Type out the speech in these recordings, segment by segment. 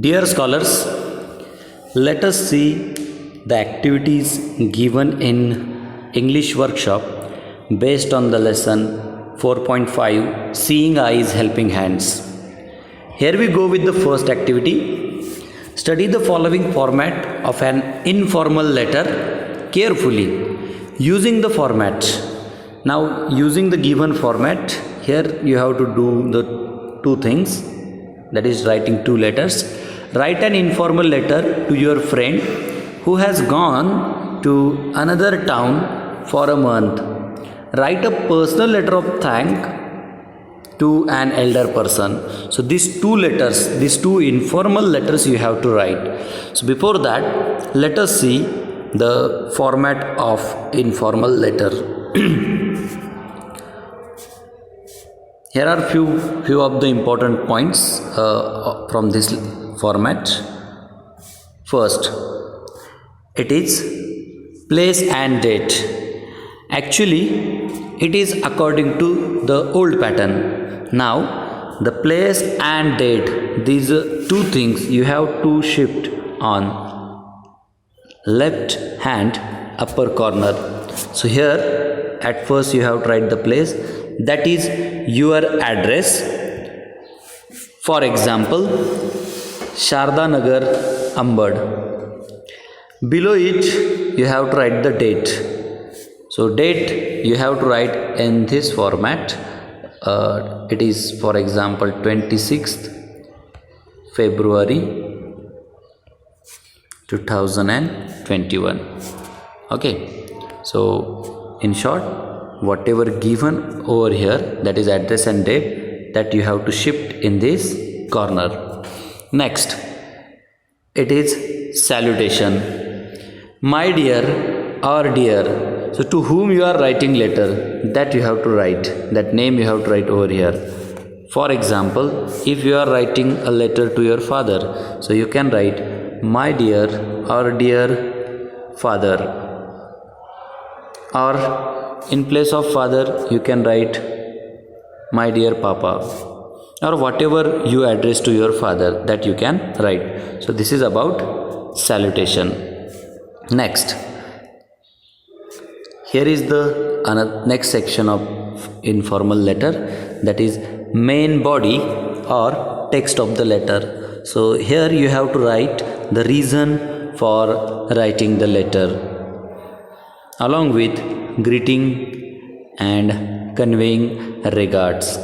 Dear scholars, let us see the activities given in English workshop based on the lesson 4.5 Seeing Eyes Helping Hands. Here we go with the first activity. Study the following format of an informal letter carefully using the format. Now, using the given format, here you have to do the two things, that is writing two letters. Write an informal letter to your friend who has gone to another town for a month. Write a personal letter of thank to an elder person. So these two letters, these two informal letters you have to write. So before that, let us see the format of informal letter. Here are few of the important points from this format. First, it is place and date. Actually, it is according to the old pattern. Now, the place and date, these two things you have to shift on left hand upper corner. So here at first you have to write the place, that is your address. For example, Sharda Nagar, Ambad. Below it you have to write the date. So date you have to write in this format. It is, for example, 26th February 2021. Okay, so in short, whatever given over here, that is address and date, that you have to shift in this corner. Next, it is salutation. My dear or dear. So to whom you are writing letter, that you have to write, that name you have to write over here. For example, if you are writing a letter to your father, so you can write my dear or dear father, or in place of father you can write my dear papa, or whatever you address to your father, that you can write. So this is about salutation. Next, here is the next section of informal letter, that is main body or text of the letter. So here you have to write the reason for writing the letter, along with greeting and conveying regards,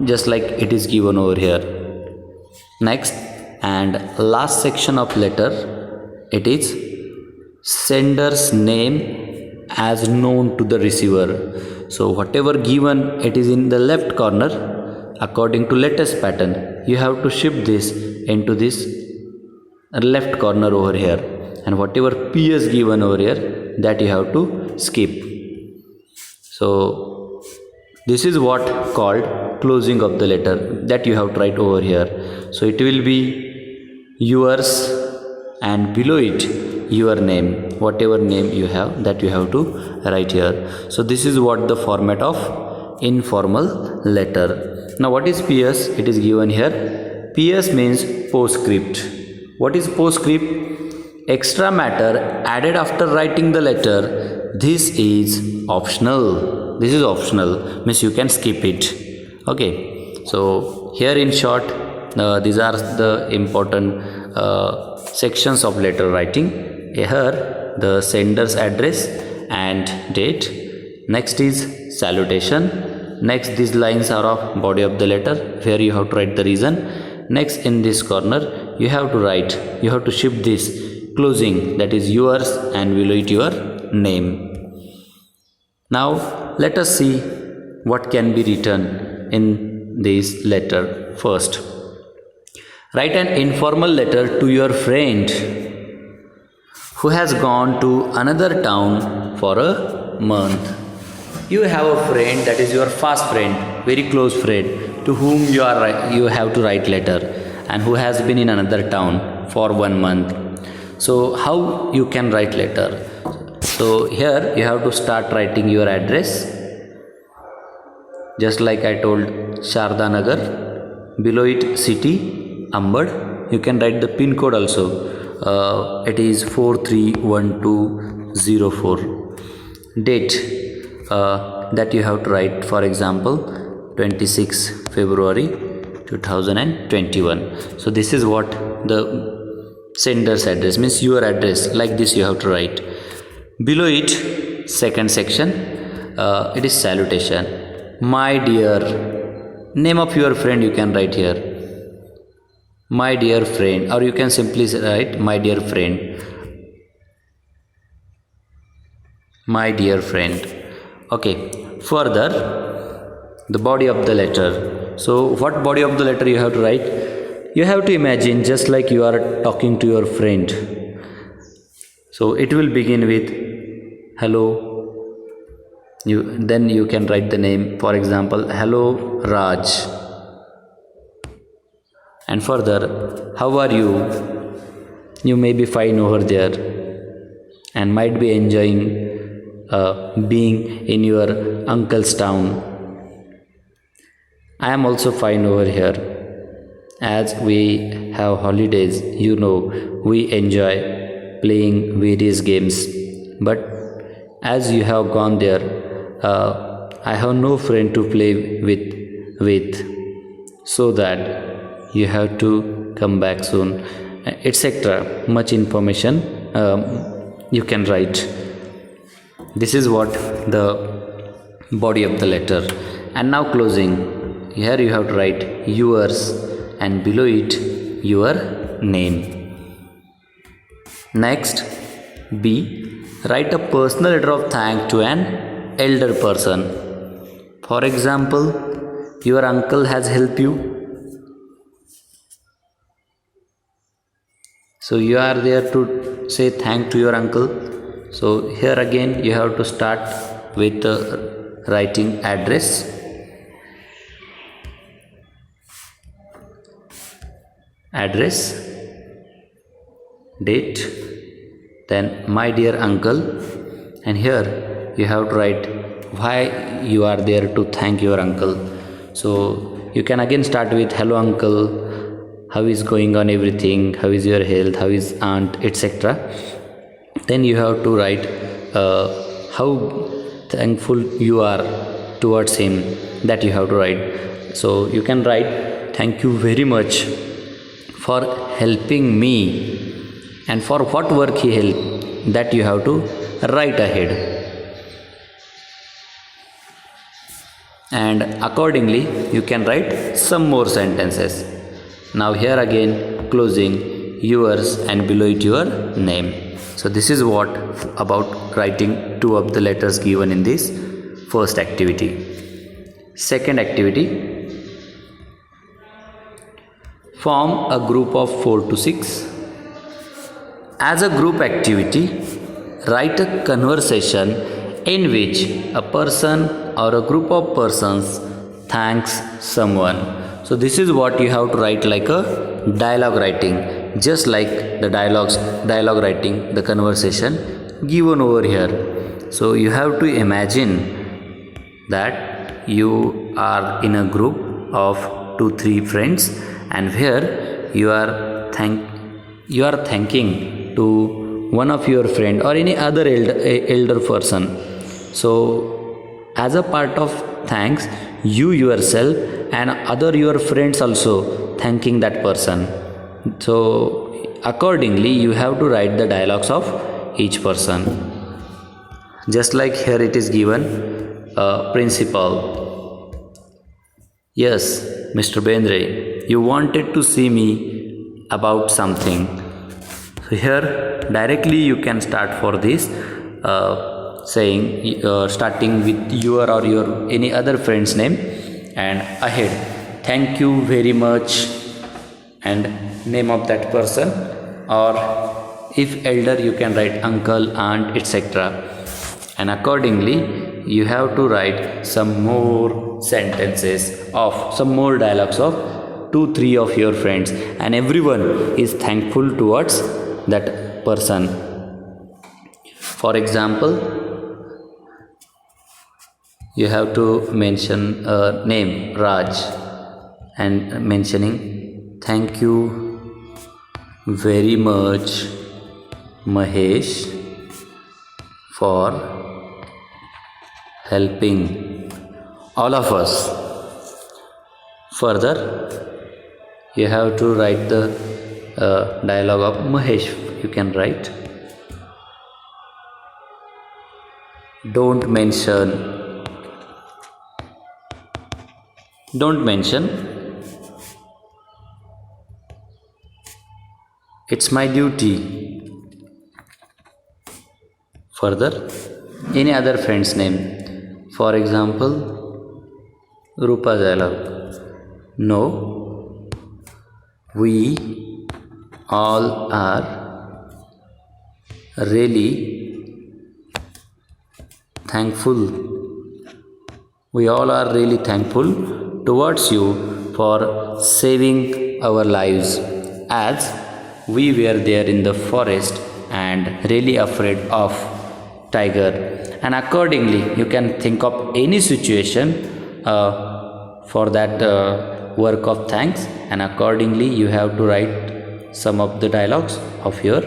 just like it is given over here. Next and last section of letter, it is sender's name as known to the receiver. So whatever given, it is in the left corner according to latest pattern. You have to shift this into this left corner over here, and whatever PS given over here, that you have to skip. So this is what called closing of the letter, that you have to write over here. So it will be yours, and below it your name, whatever name you have, that you have to write here. So this is what the format of informal letter. Now what is PS? It is given here. PS means postscript. What is postscript? Extra matter added after writing the letter. This is optional. This is optional, means you can skip it. Okay, so here in short, these are the important sections of letter writing. Here the sender's address and date. Next is salutation. Next, these lines are of body of the letter, where you have to write the reason. Next, in this corner you have to write, you have to shift this closing, that is yours, and below it your name. Now let us see what can be written in this letter. First, write an informal letter to your friend who has gone to another town for a month. You have a friend, that is your fast friend, very close friend, to whom you have to write letter, and who has been in another town for 1 month. So how you can write letter? So here you have to start writing your address, just like I told, Sharda Nagar, below it city, Ambad, You can write the pin code also. It is 431204. Date that you have to write, for example 26 February 2021. So this is what the sender's address means, your address, like this you have to write. Below it, second section, it is salutation. My dear, name of your friend you can write here, my dear friend, or you can simply write my dear friend, my dear friend. Okay, further, the body of the letter. So what body of the letter you have to write? You have to imagine just like you are talking to your friend. So it will begin with hello. Then you can write the name, for example, hello Raj. And further, how are you? You may be fine over there and might be enjoying being in your uncle's town. I am also fine over here. As we have holidays, we enjoy playing various games. But as you have gone there, I have no friend to play with, so that you have to come back soon, etc. Much information you can write. This is what the body of the letter. And now closing. Here you have to write yours and below it your name. Next, B. Write a personal letter of thanks to an elder person. For example, your uncle has helped you. So you are there to say thank to your uncle. So here again you have to start with writing address, date, then my dear uncle, and here you have to write why you are there to thank your uncle. So you can again start with hello uncle, how is going on everything, how is your health, how is aunt, etc. Then you have to write how thankful you are towards him, that you have to write. So you can write thank you very much for helping me, and for what work he helped, that you have to write ahead. And accordingly you can write some more sentences. Now here again closing yours and below it your name. So this is what about writing two of the letters given in this first activity. Second activity, form a group of 4 to 6. As a group activity, write a conversation in which a person or a group of persons thanks someone. So this is what you have to write, like a dialogue writing, just like the dialogue writing, the conversation given over here. So you have to imagine that you are in a group of 2-3 friends, and here you are thanking to one of your friend or any other elder person. So as a part of thanks, you yourself and other your friends also thanking that person. So accordingly you have to write the dialogues of each person, just like here it is given. Principal: yes, Mr. Bendre, you wanted to see me about something. So here directly you can start for this saying, starting with your or your any other friend's name, and ahead thank you very much and name of that person, or if elder you can write uncle, aunt, etc. And accordingly you have to write some more sentences of some more dialogues of 2-3 of your friends, and everyone is thankful towards that person. For example, you have to mention name Raj and mentioning thank you very much, Mahesh, for helping all of us. Further, you have to write the dialogue of Mahesh. You can write. Don't mention. It's my duty. Further, any other friend's name. For example, Rupa's dialogue. No, we all are really thankful. We all are really thankful towards you for saving our lives, as we were there in the forest and really afraid of tiger. And accordingly, you can think of any situation for that work of thanks, and accordingly you have to write some of the dialogues of your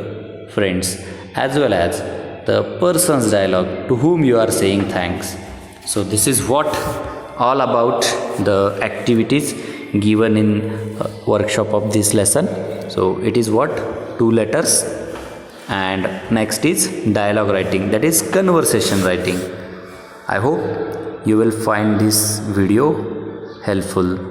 friends as well as the person's dialogue to whom you are saying thanks. So this is what all about the activities given in workshop of this lesson. So it is what 2 letters, and next is dialogue writing, that is conversation writing. I hope you will find this video helpful.